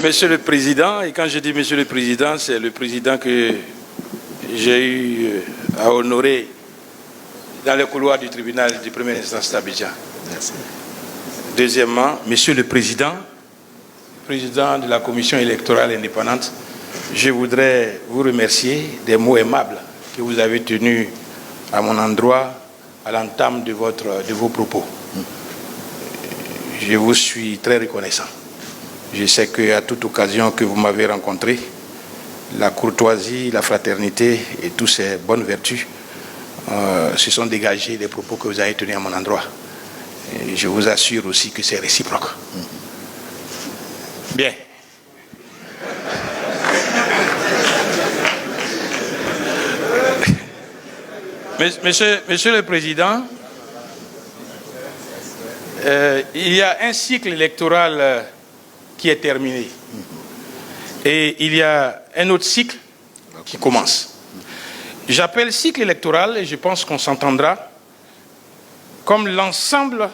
Monsieur le Président, et quand je dis Monsieur le Président, c'est le Président que j'ai eu à honorer dans le couloir du tribunal de première instance d'Abidjan. Merci. Deuxièmement, Monsieur le Président, Président de la Commission électorale indépendante, je voudrais vous remercier des mots aimables que vous avez tenus à mon endroit à l'entame de vos propos. Je vous suis très reconnaissant. Je sais qu'à toute occasion que vous m'avez rencontré, la courtoisie, la fraternité et toutes ces bonnes vertus se sont dégagées des propos que vous avez tenus à mon endroit. Et je vous assure aussi que c'est réciproque. Bien. Monsieur le Président, il y a un cycle électoral qui est terminé. Et il y a un autre cycle qui commence. J'appelle cycle électoral, et je pense qu'on s'entendra, comme l'ensemble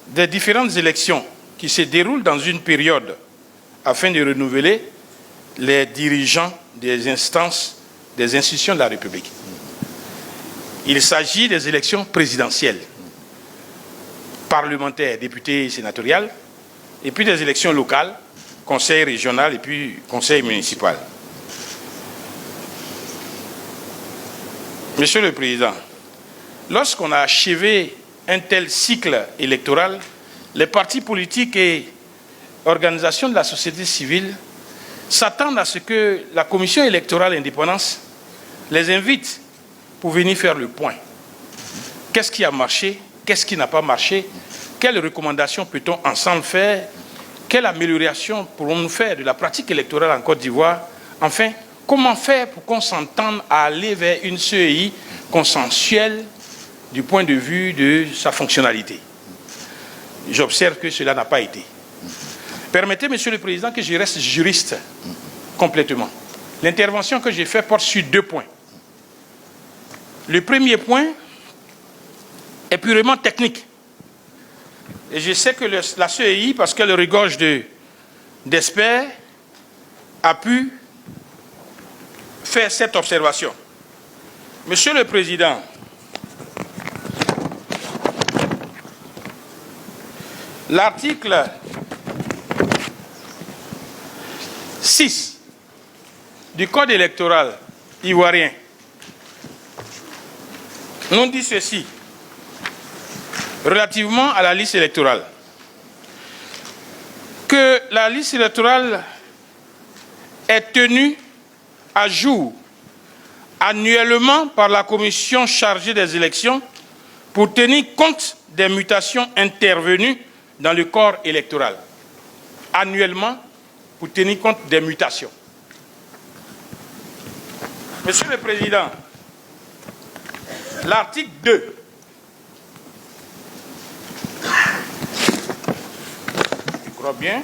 des différentes élections qui se déroulent dans une période afin de renouveler les dirigeants des instances, des institutions de la République. Il s'agit des élections présidentielles, parlementaires, députés et sénatoriales, et puis des élections locales, conseil régional et puis conseil municipal. Monsieur le Président, lorsqu'on a achevé un tel cycle électoral, les partis politiques et organisations de la société civile s'attendent à ce que la Commission électorale indépendante les invite pour venir faire le point. Qu'est-ce qui a marché? Qu'est-ce qui n'a pas marché? Quelles recommandations peut-on ensemble faire? Quelle amélioration pourrons-nous faire de la pratique électorale en Côte d'Ivoire? Enfin, comment faire pour qu'on s'entende à aller vers une CEI consensuelle du point de vue de sa fonctionnalité? J'observe que cela n'a pas été. Permettez, Monsieur le Président, que je reste juriste complètement. L'intervention que j'ai faite porte sur 2 points. Le premier point est purement technique. Et je sais que la CEI, parce qu'elle regorge d'experts, a pu faire cette observation. Monsieur le Président, l'article 6 du Code électoral ivoirien nous dit ceci relativement à la liste électorale, que la liste électorale est tenue à jour annuellement par la commission chargée des élections pour tenir compte des mutations intervenues dans le corps électoral. Annuellement, pour tenir compte des mutations. Monsieur le Président, l'article 2 bien,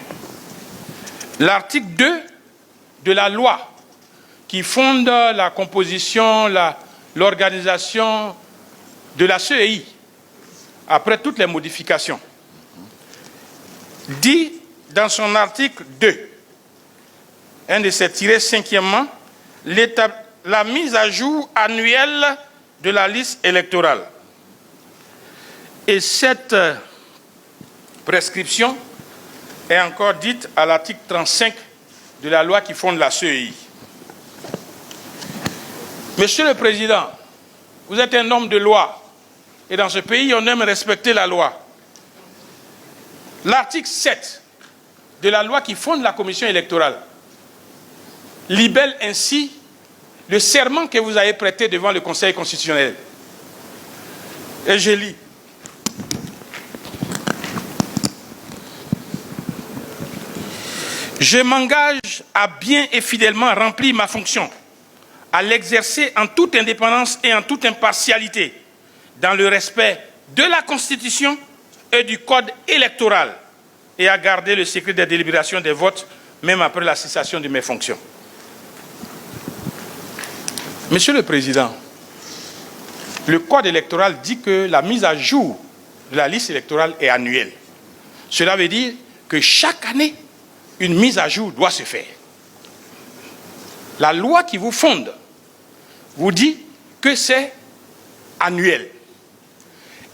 l'article 2 de la loi qui fonde la composition, l'organisation de la CEI, après toutes les modifications, dit dans son article 2, un de ses tirés cinquièmement, la mise à jour annuelle de la liste électorale. Et cette prescription est encore dite à l'article 35 de la loi qui fonde la CEI. Monsieur le Président, vous êtes un homme de loi, et dans ce pays, on aime respecter la loi. L'article 7 de la loi qui fonde la commission électorale libelle ainsi le serment que vous avez prêté devant le Conseil constitutionnel. Et je lis. Je m'engage à bien et fidèlement remplir ma fonction, à l'exercer en toute indépendance et en toute impartialité, dans le respect de la Constitution et du Code électoral, et à garder le secret des délibérations des votes, même après la cessation de mes fonctions. Monsieur le Président, le Code électoral dit que la mise à jour de la liste électorale est annuelle. Cela veut dire que chaque année, une mise à jour doit se faire. La loi qui vous fonde vous dit que c'est annuel.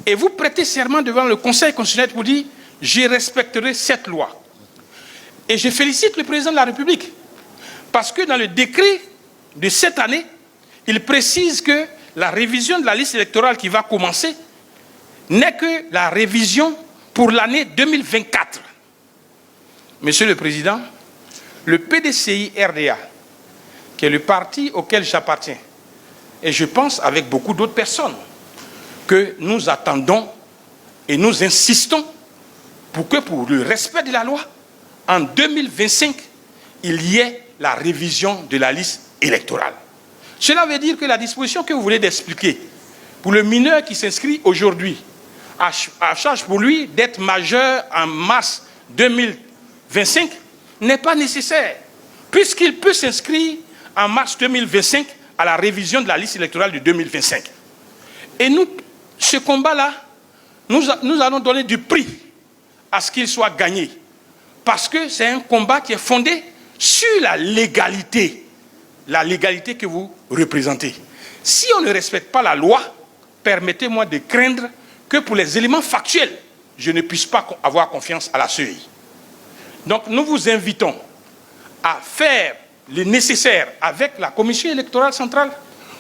Et vous prêtez serment devant le Conseil constitutionnel pour dire « je respecterai cette loi ». Et je félicite le président de la République parce que dans le décret de cette année, il précise que la révision de la liste électorale qui va commencer n'est que la révision pour l'année 2024. Monsieur le Président, le PDCI-RDA, qui est le parti auquel j'appartiens, et je pense avec beaucoup d'autres personnes, que nous attendons et nous insistons pour que pour le respect de la loi, en 2025, il y ait la révision de la liste électorale. Cela veut dire que la disposition que vous voulez d'expliquer pour le mineur qui s'inscrit aujourd'hui, à charge pour lui d'être majeur en mars 2025, n'est pas nécessaire, puisqu'il peut s'inscrire en mars 2025 à la révision de la liste électorale de 2025. Et nous, ce combat-là, nous allons donner du prix à ce qu'il soit gagné, parce que c'est un combat qui est fondé sur la légalité que vous représentez. Si on ne respecte pas la loi, permettez-moi de craindre que pour les éléments factuels, je ne puisse pas avoir confiance à la CEI. Donc nous vous invitons à faire le nécessaire avec la Commission électorale centrale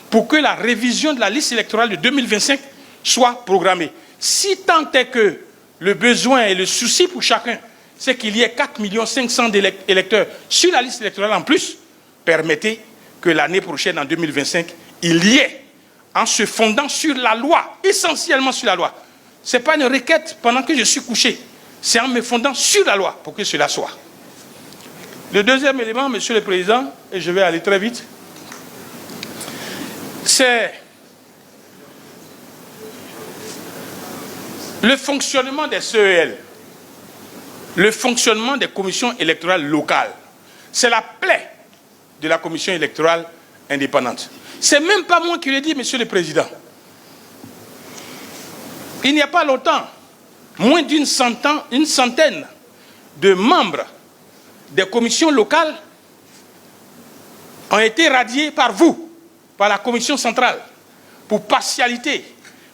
pour que la révision de la liste électorale de 2025 soit programmée. Si tant est que le besoin et le souci pour chacun, c'est qu'il y ait 4 500 000 électeurs sur la liste électorale en plus, permettez que l'année prochaine, en 2025, il y ait, en se fondant sur la loi, essentiellement sur la loi. Ce n'est pas une requête pendant que je suis couché, c'est en me fondant sur la loi pour que cela soit. Le deuxième élément, Monsieur le Président, et je vais aller très vite, c'est le fonctionnement des CEL, le fonctionnement des commissions électorales locales. C'est la plaie de la commission électorale indépendante. Ce n'est même pas moi qui le dis, Monsieur le Président. Il n'y a pas longtemps, moins d'une centaine de membres des commissions locales ont été radiés par vous, par la commission centrale, pour partialité,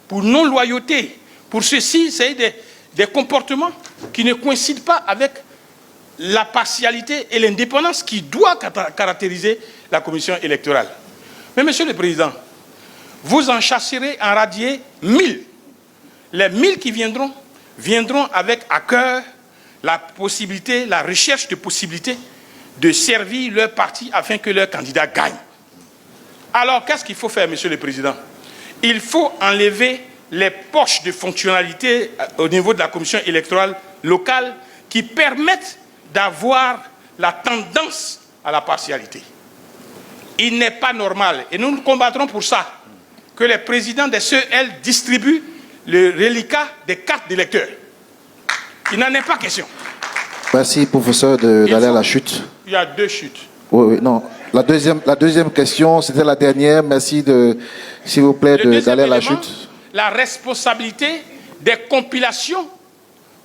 pour non-loyauté, pour ceci, c'est des comportements qui ne coïncident pas avec la partialité et l'indépendance qui doit caractériser la commission électorale. Mais Monsieur le Président, vous en chasserez, en radier 1000. Les 1000 qui viendront avec à cœur la possibilité, la recherche de possibilités de servir leur parti afin que leur candidat gagne. Alors, qu'est-ce qu'il faut faire, Monsieur le Président? Il faut enlever les poches de fonctionnalité au niveau de la commission électorale locale qui permettent d'avoir la tendance à la partialité. Il n'est pas normal, et nous nous combattrons pour ça, que les présidents des CEL distribuent le reliquat des cartes d'électeurs. Il n'en est pas question. Merci, professeur, d'aller à la chute. Il y a deux chutes. Oui, non. La deuxième question, c'était la dernière. Merci, s'il vous plaît, d'aller à la chute. La responsabilité des compilations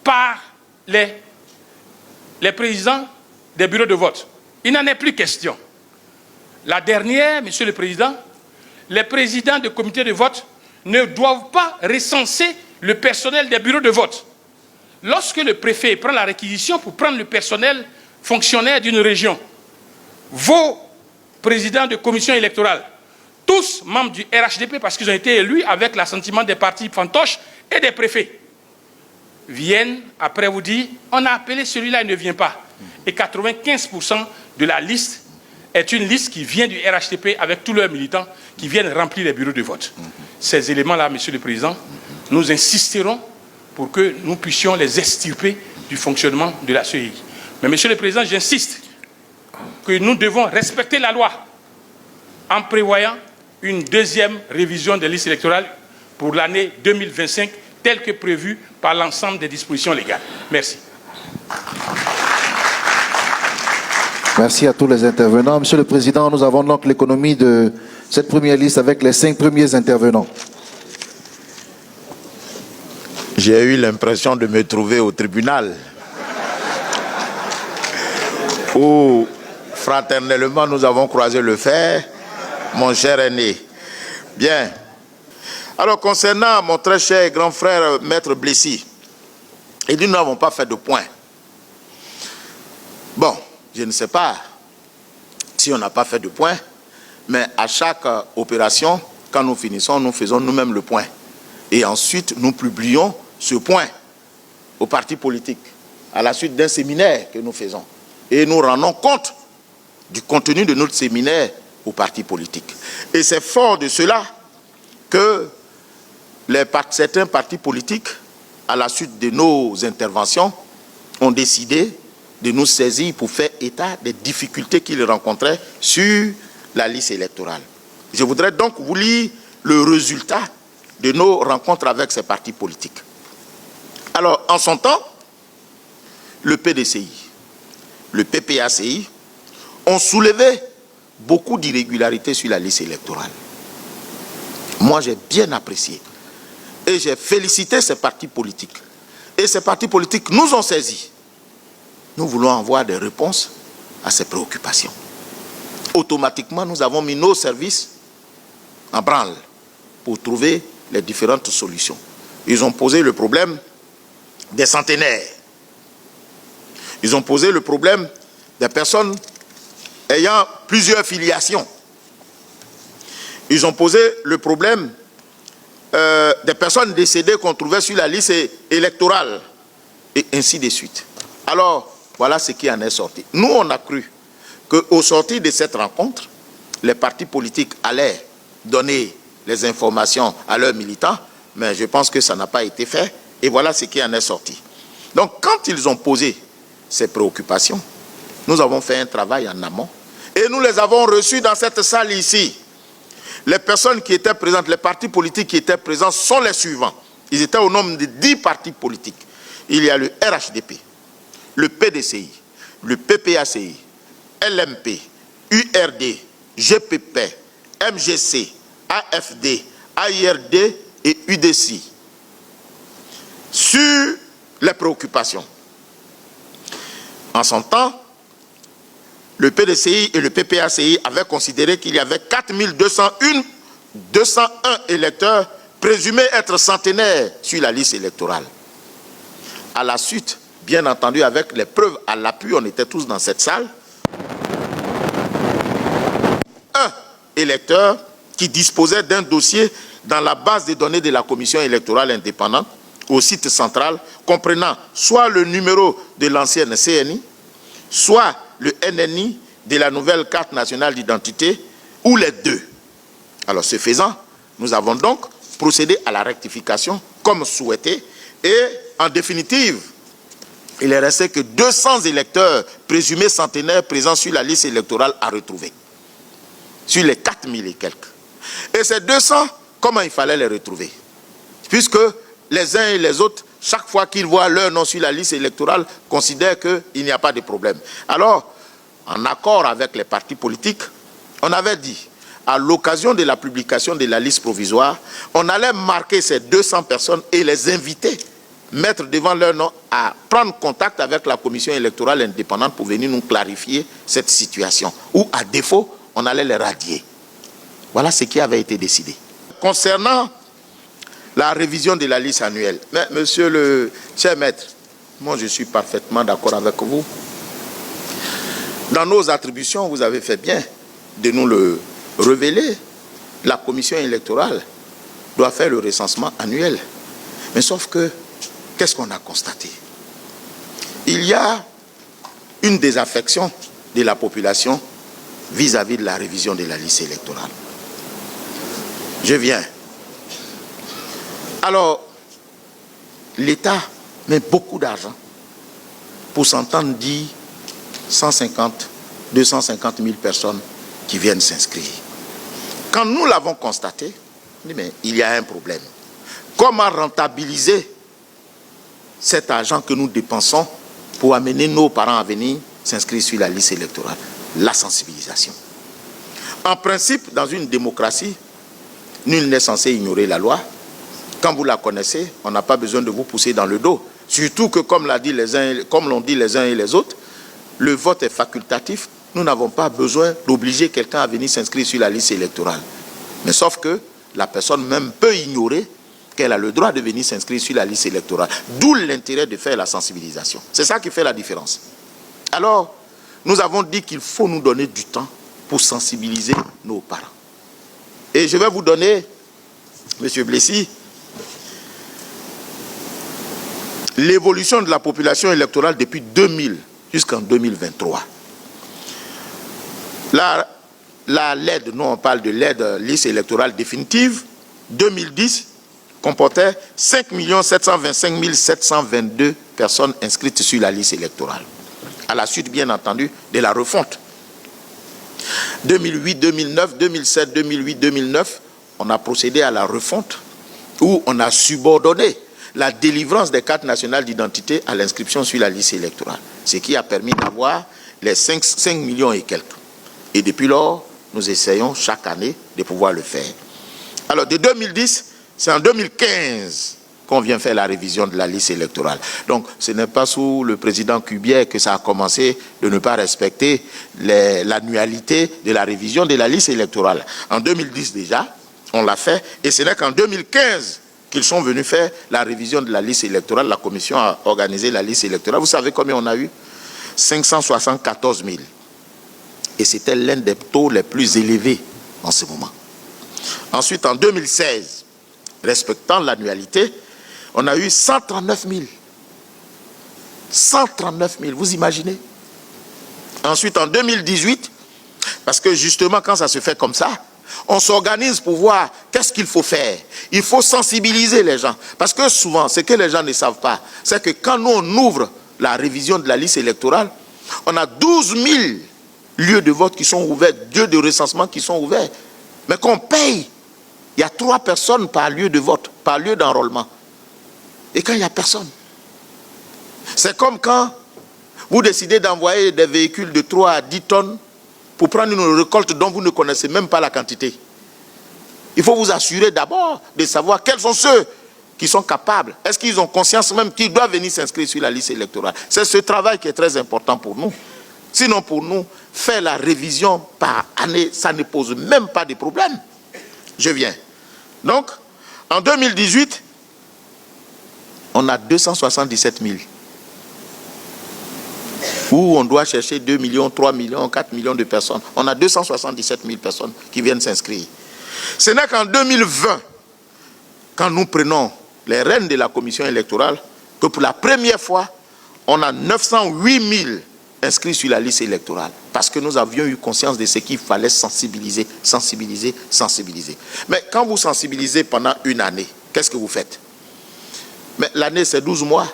par les présidents des bureaux de vote. Il n'en est plus question. La dernière, Monsieur le Président, les présidents de comités de vote ne doivent pas recenser le personnel des bureaux de vote. Lorsque le préfet prend la réquisition pour prendre le personnel fonctionnaire d'une région, vos présidents de commission électorale, tous membres du RHDP parce qu'ils ont été élus avec l'assentiment des partis fantoches et des préfets, viennent après vous dire on a appelé celui-là, il ne vient pas. Et 95% de la liste est une liste qui vient du RHDP avec tous leurs militants qui viennent remplir les bureaux de vote. Ces éléments-là, Monsieur le Président, nous insisterons pour que nous puissions les extirper du fonctionnement de la CEI. Mais Monsieur le Président, j'insiste que nous devons respecter la loi en prévoyant une deuxième révision des listes électorales pour l'année 2025, telle que prévue par l'ensemble des dispositions légales. Merci. Merci à tous les intervenants. Monsieur le Président, nous avons donc l'économie de cette première liste avec les 5 premiers intervenants. J'ai eu l'impression de me trouver au tribunal. où fraternellement nous avons croisé le fer, mon cher aîné. Bien. Alors concernant mon très cher et grand frère Maître Blessy, il dit nous n'avons pas fait de point. Bon, je ne sais pas si on n'a pas fait de point, mais à chaque opération, quand nous finissons, nous faisons nous-mêmes le point. Et ensuite, nous publions ce point aux partis politiques, à la suite d'un séminaire que nous faisons. Et nous rendons compte du contenu de notre séminaire aux partis politiques. Et c'est fort de cela que certains partis politiques, à la suite de nos interventions, ont décidé de nous saisir pour faire état des difficultés qu'ils rencontraient sur la liste électorale. Je voudrais donc vous lire le résultat de nos rencontres avec ces partis politiques. Alors, en son temps, le PDCI, le PPACI ont soulevé beaucoup d'irrégularités sur la liste électorale. Moi, j'ai bien apprécié et j'ai félicité ces partis politiques. Et ces partis politiques nous ont saisis. Nous voulons avoir des réponses à ces préoccupations. Automatiquement, nous avons mis nos services en branle pour trouver les différentes solutions. Ils ont posé le problème des centenaires. Ils ont posé le problème des personnes ayant plusieurs filiations. Ils ont posé le problème des personnes décédées qu'on trouvait sur la liste électorale, et ainsi de suite. Alors, voilà ce qui en est sorti. Nous, on a cru qu'au sortir de cette rencontre, les partis politiques allaient donner les informations à leurs militants, mais je pense que ça n'a pas été fait, et voilà ce qui en est sorti. Donc, quand ils ont posé ces préoccupations, nous avons fait un travail en amont, et nous les avons reçus dans cette salle ici. Les personnes qui étaient présentes, les partis politiques qui étaient présents sont les suivants. Ils étaient au nombre de 10 partis politiques. Il y a le RHDP, le PDCI, le PPACI, LMP, URD, GPP, MGC, AFD, AIRD et UDC. Sur les préoccupations. En son temps, le PDCI et le PPACI avaient considéré qu'il y avait 4201 électeurs présumés être centenaires sur la liste électorale. À la suite, bien entendu, avec les preuves à l'appui, on était tous dans cette salle, un électeur qui disposait d'un dossier dans la base des données de la Commission électorale indépendante au site central, comprenant soit le numéro de l'ancienne CNI, soit le NNI de la nouvelle carte nationale d'identité, ou les deux. Alors, ce faisant, nous avons donc procédé à la rectification comme souhaité, et en définitive, il est resté que 200 électeurs présumés centenaires présents sur la liste électorale à retrouver, sur les 4000 et quelques. Et ces 200, comment il fallait les retrouver? Puisque les uns et les autres, chaque fois qu'ils voient leur nom sur la liste électorale, considèrent qu'il n'y a pas de problème. Alors, en accord avec les partis politiques, on avait dit, à l'occasion de la publication de la liste provisoire, on allait marquer ces 200 personnes et les inviter, mettre devant leur nom, à prendre contact avec la commission électorale indépendante pour venir nous clarifier cette situation. Ou à défaut, on allait les radier. Voilà ce qui avait été décidé. Concernant la révision de la liste annuelle, mais monsieur le cher maître, moi je suis parfaitement d'accord avec vous. Dans nos attributions, vous avez fait bien de nous le révéler. La commission électorale doit faire le recensement annuel. Mais sauf que, qu'est-ce qu'on a constaté? Il y a une désaffection de la population vis-à-vis de la révision de la liste électorale. Je viens. Alors, l'État met beaucoup d'argent pour s'entendre dire 150, 250 000 personnes qui viennent s'inscrire. Quand nous l'avons constaté, on dit, mais il y a un problème. Comment rentabiliser cet argent que nous dépensons pour amener nos parents à venir s'inscrire sur la liste électorale? La sensibilisation. En principe, dans une démocratie, nul n'est censé ignorer la loi. Quand vous la connaissez, on n'a pas besoin de vous pousser dans le dos. Surtout que, comme l'ont dit les uns et les autres, le vote est facultatif, nous n'avons pas besoin d'obliger quelqu'un à venir s'inscrire sur la liste électorale. Mais sauf que la personne même peut ignorer qu'elle a le droit de venir s'inscrire sur la liste électorale. D'où l'intérêt de faire la sensibilisation. C'est ça qui fait la différence. Alors, nous avons dit qu'il faut nous donner du temps pour sensibiliser nos parents. Et je vais vous donner, M. Blessy, l'évolution de la population électorale depuis 2000 jusqu'en 2023. La LED, nous on parle de LED, liste électorale définitive, 2010 comportait 5 725 722 personnes inscrites sur la liste électorale. À la suite, bien entendu, de la refonte. 2008, 2009, 2007, 2008, 2009, on a procédé à la refonte où on a subordonné la délivrance des cartes nationales d'identité à l'inscription sur la liste électorale. Ce qui a permis d'avoir les 5 millions et quelques. Et depuis lors, nous essayons chaque année de pouvoir le faire. Alors, de 2010, c'est en 2015 qu'on vient faire la révision de la liste électorale. Donc, ce n'est pas sous le président Kubier que ça a commencé de ne pas respecter l'annualité de la révision de la liste électorale. En 2010 déjà, on l'a fait, et ce n'est qu'en 2015 qu'ils sont venus faire la révision de la liste électorale. La commission a organisé la liste électorale. Vous savez combien on a eu? 574 000. Et c'était l'un des taux les plus élevés en ce moment. Ensuite, en 2016, respectant l'annualité, on a eu 139 000. 139 000, vous imaginez? Ensuite, en 2018, parce que justement, quand ça se fait comme ça, on s'organise pour voir qu'est-ce qu'il faut faire. Il faut sensibiliser les gens. Parce que souvent, ce que les gens ne savent pas, c'est que quand nous, on ouvre la révision de la liste électorale, on a 12 000 lieux de vote qui sont ouverts, lieux de recensement qui sont ouverts. Mais qu'on paye, il y a 3 personnes par lieu de vote, par lieu d'enrôlement. Et quand il n'y a personne, c'est comme quand vous décidez d'envoyer des véhicules de 3 à 10 tonnes pour prendre une récolte dont vous ne connaissez même pas la quantité. Il faut vous assurer d'abord de savoir quels sont ceux qui sont capables. Est-ce qu'ils ont conscience même qu'ils doivent venir s'inscrire sur la liste électorale? C'est ce travail qui est très important pour nous. Sinon, pour nous, faire la révision par année, ça ne pose même pas de problème. Je viens. Donc, en 2018, on a 277 000. Où on doit chercher 2 millions, 3 millions, 4 millions de personnes. On a 277 000 personnes qui viennent s'inscrire. Ce n'est qu'en 2020, quand nous prenons les rênes de la commission électorale, que pour la première fois, on a 908 000 inscrits sur la liste électorale. Parce que nous avions eu conscience de ce qu'il fallait sensibiliser, sensibiliser, sensibiliser. Mais quand vous sensibilisez pendant une année, qu'est-ce que vous faites? Mais l'année, c'est 12 mois.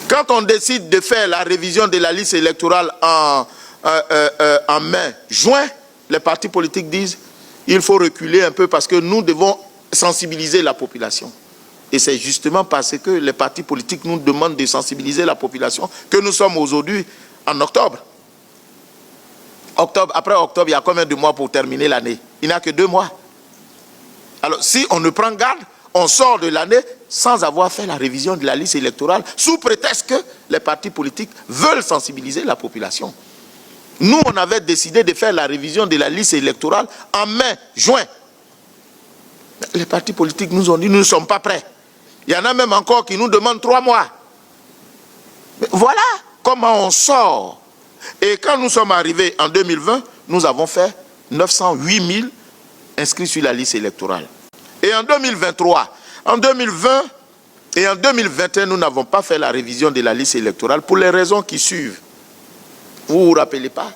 Quand on décide de faire la révision de la liste électorale en mai, juin, les partis politiques disent il faut reculer un peu parce que nous devons sensibiliser la population. Et c'est justement parce que les partis politiques nous demandent de sensibiliser la population que nous sommes aujourd'hui en octobre. Après octobre, il y a combien de mois pour terminer l'année? Il n'y a que 2 mois. Alors, si on ne prend garde, on sort de l'année sans avoir fait la révision de la liste électorale, sous prétexte que les partis politiques veulent sensibiliser la population. Nous, on avait décidé de faire la révision de la liste électorale en mai, juin. Les partis politiques nous ont dit, nous ne sommes pas prêts. Il y en a même encore qui nous demandent 3 mois. Mais voilà comment on sort. Et quand nous sommes arrivés en 2020, nous avons fait 908 000 inscrits sur la liste électorale. Et en 2023, en 2020 et en 2021, nous n'avons pas fait la révision de la liste électorale pour les raisons qui suivent. Vous ne vous rappelez pas?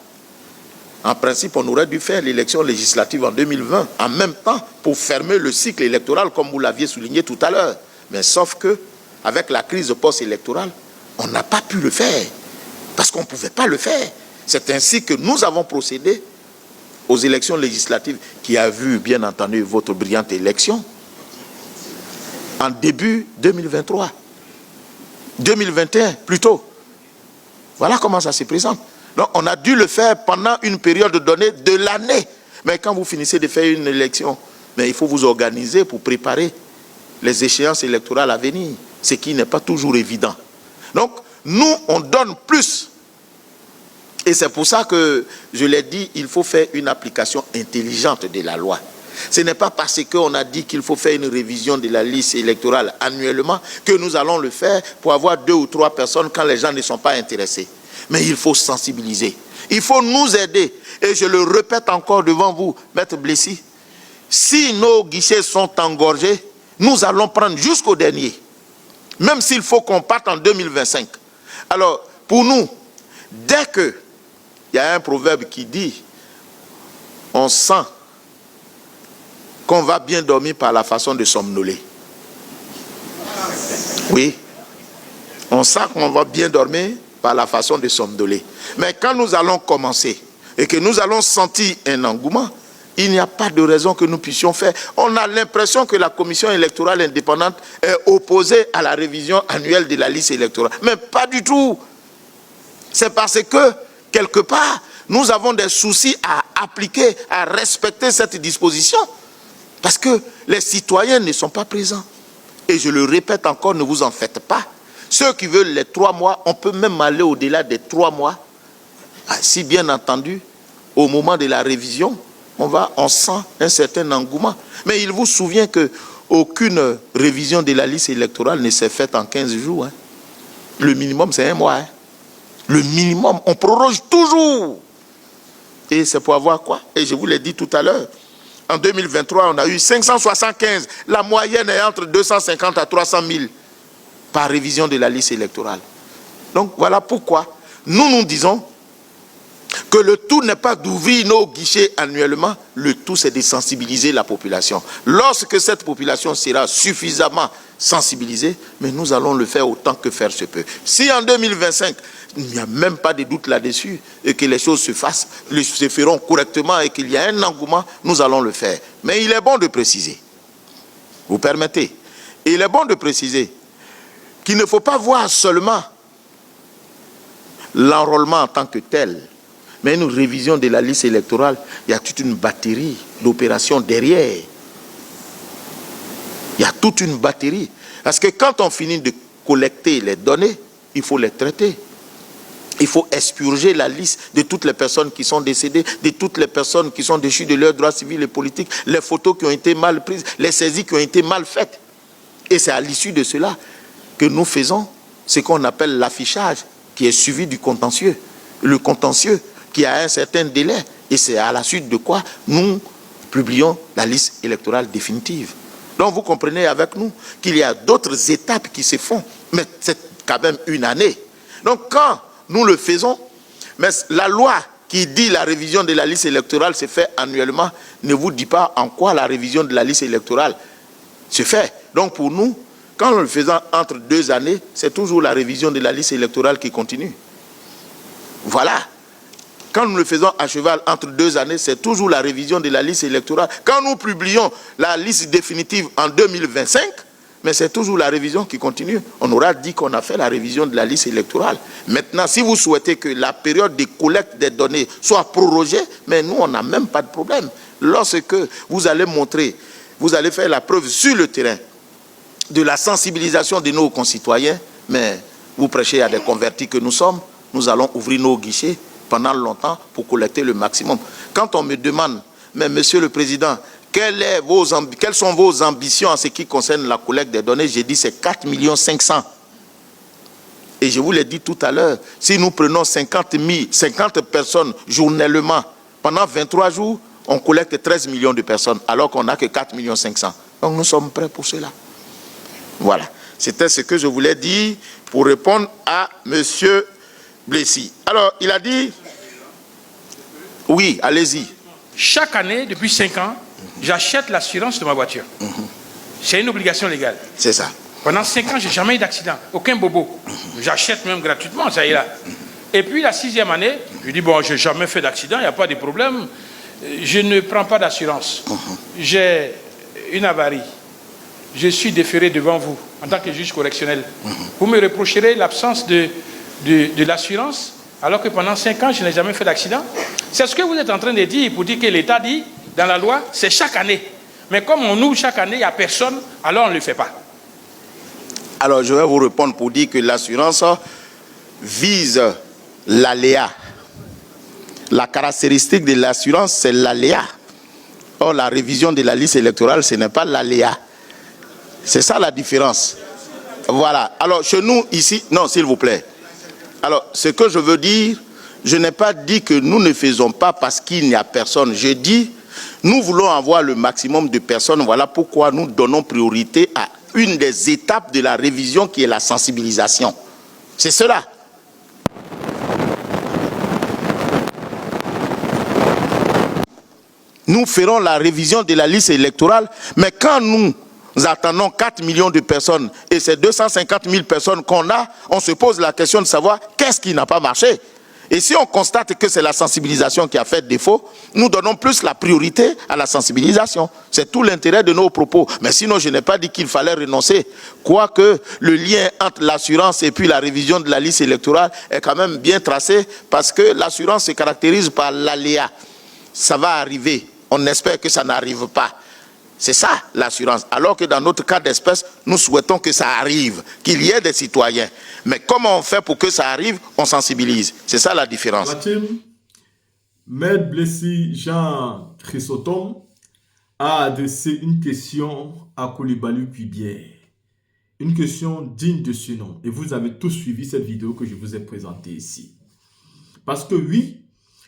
En principe, on aurait dû faire l'élection législative en 2020, en même temps, pour fermer le cycle électoral, comme vous l'aviez souligné tout à l'heure. Mais sauf que, avec la crise post-électorale, on n'a pas pu le faire, parce qu'on ne pouvait pas le faire. C'est ainsi que nous avons procédé aux élections législatives, qui a vu, bien entendu, votre brillante élection, en début 2023. 2021, plutôt. Voilà comment ça se présente. Donc, on a dû le faire pendant une période donnée de l'année. Mais quand vous finissez de faire une élection, mais il faut vous organiser pour préparer les échéances électorales à venir, ce qui n'est pas toujours évident. Donc, nous, on donne plus. Et c'est pour ça que, je l'ai dit, il faut faire une application intelligente de la loi. Ce n'est pas parce qu'on a dit qu'il faut faire une révision de la liste électorale annuellement que nous allons le faire pour avoir 2 ou 3 personnes quand les gens ne sont pas intéressés. Mais il faut sensibiliser. Il faut nous aider. Et je le répète encore devant vous, Maître Blessy, si nos guichets sont engorgés, nous allons prendre jusqu'au dernier. Même s'il faut qu'on parte en 2025. Alors, pour nous, dès que il y a un proverbe qui dit, on sent qu'on va bien dormir par la façon de somnoler. Oui. On sent qu'on va bien dormir par la façon de somnoler. Mais quand nous allons commencer et que nous allons sentir un engouement, il n'y a pas de raison que nous puissions faire. On a l'impression que la commission électorale indépendante est opposée à la révision annuelle de la liste électorale. Mais pas du tout. C'est parce que, quelque part, nous avons des soucis à appliquer, à respecter cette disposition. Parce que les citoyens ne sont pas présents. Et je le répète encore, ne vous en faites pas. Ceux qui veulent les 3 mois, on peut même aller au-delà des 3 mois. Si bien entendu, au moment de la révision, on sent un certain engouement. Mais il vous souvient qu'aucune révision de la liste électorale ne s'est faite en 15 jours. Hein. Le minimum, c'est 1 mois. Hein. Le minimum, on proroge toujours. Et c'est pour avoir quoi? Et je vous l'ai dit tout à l'heure. En 2023, on a eu 575. La moyenne est entre 250 à 300 000 par révision de la liste électorale. Donc voilà pourquoi nous disons que le tout n'est pas d'ouvrir nos guichets annuellement, le tout c'est de sensibiliser la population. Lorsque cette population sera suffisamment sensibilisée, mais nous allons le faire autant que faire se peut. Si en 2025, il n'y a même pas de doute là-dessus, et que les choses se feront correctement et qu'il y a un engouement, nous allons le faire. Mais il est bon de préciser, vous permettez, il est bon de préciser qu'il ne faut pas voir seulement l'enrôlement en tant que tel, mais une révision de la liste électorale, il y a toute une batterie d'opérations derrière. Il y a toute une batterie. Parce que quand on finit de collecter les données, il faut les traiter. Il faut expurger la liste de toutes les personnes qui sont décédées, de toutes les personnes qui sont déchues de leurs droits civils et politiques, les photos qui ont été mal prises, les saisies qui ont été mal faites. Et c'est à l'issue de cela que nous faisons ce qu'on appelle l'affichage, qui est suivi du contentieux. Le contentieux qui a un certain délai. Et c'est à la suite de quoi nous publions la liste électorale définitive. Donc vous comprenez avec nous qu'il y a d'autres étapes qui se font. Mais c'est quand même une année. Donc quand nous le faisons, mais la loi qui dit la révision de la liste électorale se fait annuellement, ne vous dit pas en quoi la révision de la liste électorale se fait. Donc pour nous, quand nous le faisons entre 2 années, c'est toujours la révision de la liste électorale qui continue. Voilà. Quand nous le faisons à cheval entre 2 années, c'est toujours la révision de la liste électorale. Quand nous publions la liste définitive en 2025, mais c'est toujours la révision qui continue. On aura dit qu'on a fait la révision de la liste électorale. Maintenant, si vous souhaitez que la période de collecte des données soit prorogée, mais nous, on n'a même pas de problème. Lorsque vous allez montrer, vous allez faire la preuve sur le terrain de la sensibilisation de nos concitoyens, mais vous prêchez à des convertis que nous sommes, nous allons ouvrir nos guichets pendant longtemps pour collecter le maximum. Quand on me demande, mais Monsieur le Président, quelles sont vos ambitions en ce qui concerne la collecte des données, j'ai dit c'est 4 500 000. Et je vous l'ai dit tout à l'heure, si nous prenons 50 personnes journellement, pendant 23 jours, on collecte 13 millions de personnes, alors qu'on n'a que 4 500 000. Donc nous sommes prêts pour cela. Voilà. C'était ce que je voulais dire pour répondre à Monsieur Blessy. Alors, il a dit... Oui, allez-y. Chaque année, depuis 5 ans, j'achète l'assurance de ma voiture. C'est une obligation légale. C'est ça. Pendant 5 ans, je n'ai jamais eu d'accident. Aucun bobo. J'achète même gratuitement, ça y est là. Et puis, la 6e année, je dis, bon, je n'ai jamais fait d'accident, il n'y a pas de problème. Je ne prends pas d'assurance. J'ai une avarie. Je suis déféré devant vous, en tant que juge correctionnel. Vous me reprocherez l'absence de l'assurance, alors que pendant 5 ans, je n'ai jamais fait d'accident. C'est ce que vous êtes en train de dire, pour dire que l'État dit, dans la loi, c'est chaque année. Mais comme on ouvre chaque année, il n'y a personne, alors on ne le fait pas. Alors, je vais vous répondre pour dire que l'assurance, vise l'aléa. La caractéristique de l'assurance, c'est l'aléa. Or, la révision de la liste électorale, ce n'est pas l'aléa. C'est ça la différence. Voilà. Alors, chez nous, ici, non, s'il vous plaît. Alors, ce que je veux dire, je n'ai pas dit que nous ne faisons pas parce qu'il n'y a personne. Je dis, nous voulons avoir le maximum de personnes. Voilà pourquoi nous donnons priorité à une des étapes de la révision qui est la sensibilisation. C'est cela. Nous ferons la révision de la liste électorale, mais quand nous attendons 4 millions de personnes et ces 250 000 personnes qu'on a, on se pose la question de savoir qu'est-ce qui n'a pas marché. Et si on constate que c'est la sensibilisation qui a fait défaut, nous donnons plus la priorité à la sensibilisation. C'est tout l'intérêt de nos propos. Mais sinon, je n'ai pas dit qu'il fallait renoncer. Quoique le lien entre l'assurance et puis la révision de la liste électorale est quand même bien tracé parce que l'assurance se caractérise par l'aléa. Ça va arriver. On espère que ça n'arrive pas. C'est ça l'assurance. Alors que dans notre cas d'espèce, nous souhaitons que ça arrive, qu'il y ait des citoyens. Mais comment on fait pour que ça arrive? On sensibilise. C'est ça la différence. Maître Blessy Jean Chrysostome a adressé une question à Coulibaly Kuibière. Une question digne de ce nom. Et vous avez tous suivi cette vidéo que je vous ai présentée ici. Parce que oui,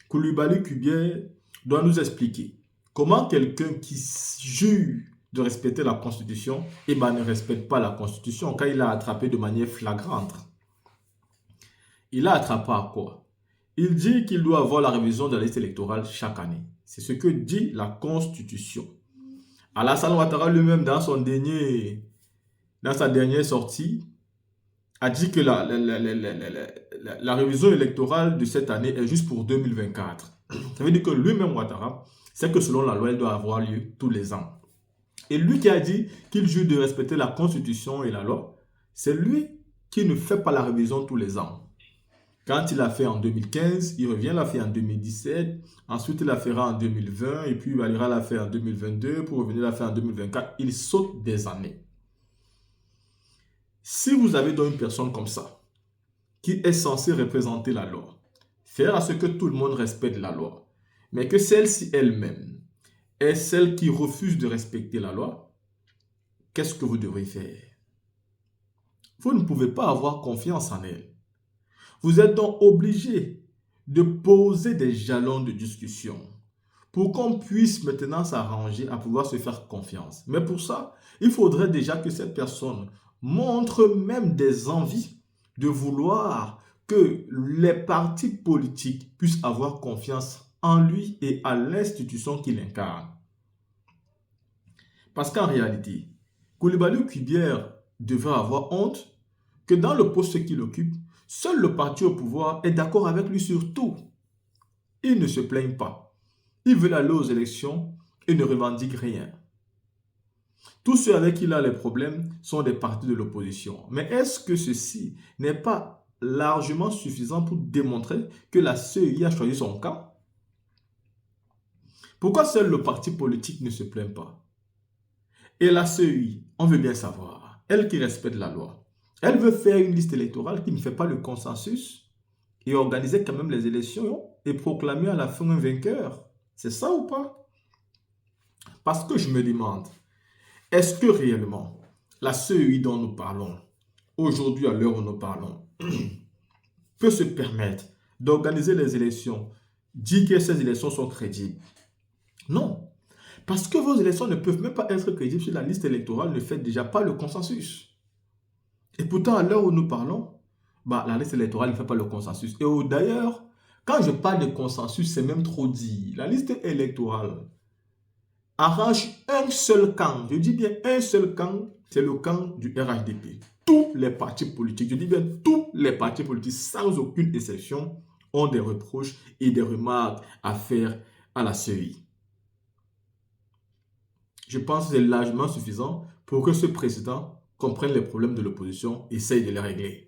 Coulibaly Kuibière doit nous expliquer comment quelqu'un qui jure de respecter la Constitution ne respecte pas la Constitution quand il l'a attrapé de manière flagrante. Il l'a attrapé à quoi? Il dit qu'il doit avoir la révision de la liste électorale chaque année. C'est ce que dit la Constitution. Alassane Ouattara lui-même, dans sa dernière sortie, a dit que la révision électorale de cette année est juste pour 2024. Ça veut dire que lui-même, Ouattara, c'est que selon la loi, elle doit avoir lieu tous les ans. Et lui qui a dit qu'il jure de respecter la Constitution et la loi, c'est lui qui ne fait pas la révision tous les ans. Quand il l'a fait en 2015, il revient la faire en 2017, ensuite il la fera en 2020, et puis il ira la faire en 2022, pour revenir la faire en 2024. Il saute des années. Si vous avez donc une personne comme ça, qui est censée représenter la loi, faire à ce que tout le monde respecte la loi, mais que celle-ci elle-même est celle qui refuse de respecter la loi, qu'est-ce que vous devrez faire? Vous ne pouvez pas avoir confiance en elle. Vous êtes donc obligé de poser des jalons de discussion pour qu'on puisse maintenant s'arranger à pouvoir se faire confiance. Mais pour ça, il faudrait déjà que cette personne montre même des envies de vouloir que les partis politiques puissent avoir confiance en lui et à l'institution qu'il incarne. Parce qu'en réalité, Coulibaly Kuibière devrait avoir honte que dans le poste qu'il occupe, seul le parti au pouvoir est d'accord avec lui sur tout. Il ne se plaigne pas. Il veut aller aux élections et ne revendique rien. Tous ceux avec qui il a les problèmes sont des partis de l'opposition. Mais est-ce que ceci n'est pas largement suffisant pour démontrer que la CEI a choisi son camp? Pourquoi seul le parti politique ne se plaint pas? Et la CEI, on veut bien savoir, elle qui respecte la loi, elle veut faire une liste électorale qui ne fait pas le consensus et organiser quand même les élections et proclamer à la fin un vainqueur. C'est ça ou pas? Parce que je me demande, est-ce que réellement la CEI dont nous parlons, aujourd'hui à l'heure où nous parlons, peut se permettre d'organiser les élections, dire que ces élections sont crédibles? Non. Parce que vos élections ne peuvent même pas être crédibles si la liste électorale ne fait déjà pas le consensus. Et pourtant, à l'heure où nous parlons, la liste électorale ne fait pas le consensus. Et d'ailleurs, quand je parle de consensus, c'est même trop dit. La liste électorale arrange un seul camp. Je dis bien un seul camp, c'est le camp du RHDP. Tous les partis politiques, je dis bien tous les partis politiques, sans aucune exception, ont des reproches et des remarques à faire à la CEI. Je pense que c'est largement suffisant pour que ce président comprenne les problèmes de l'opposition et essaye de les régler.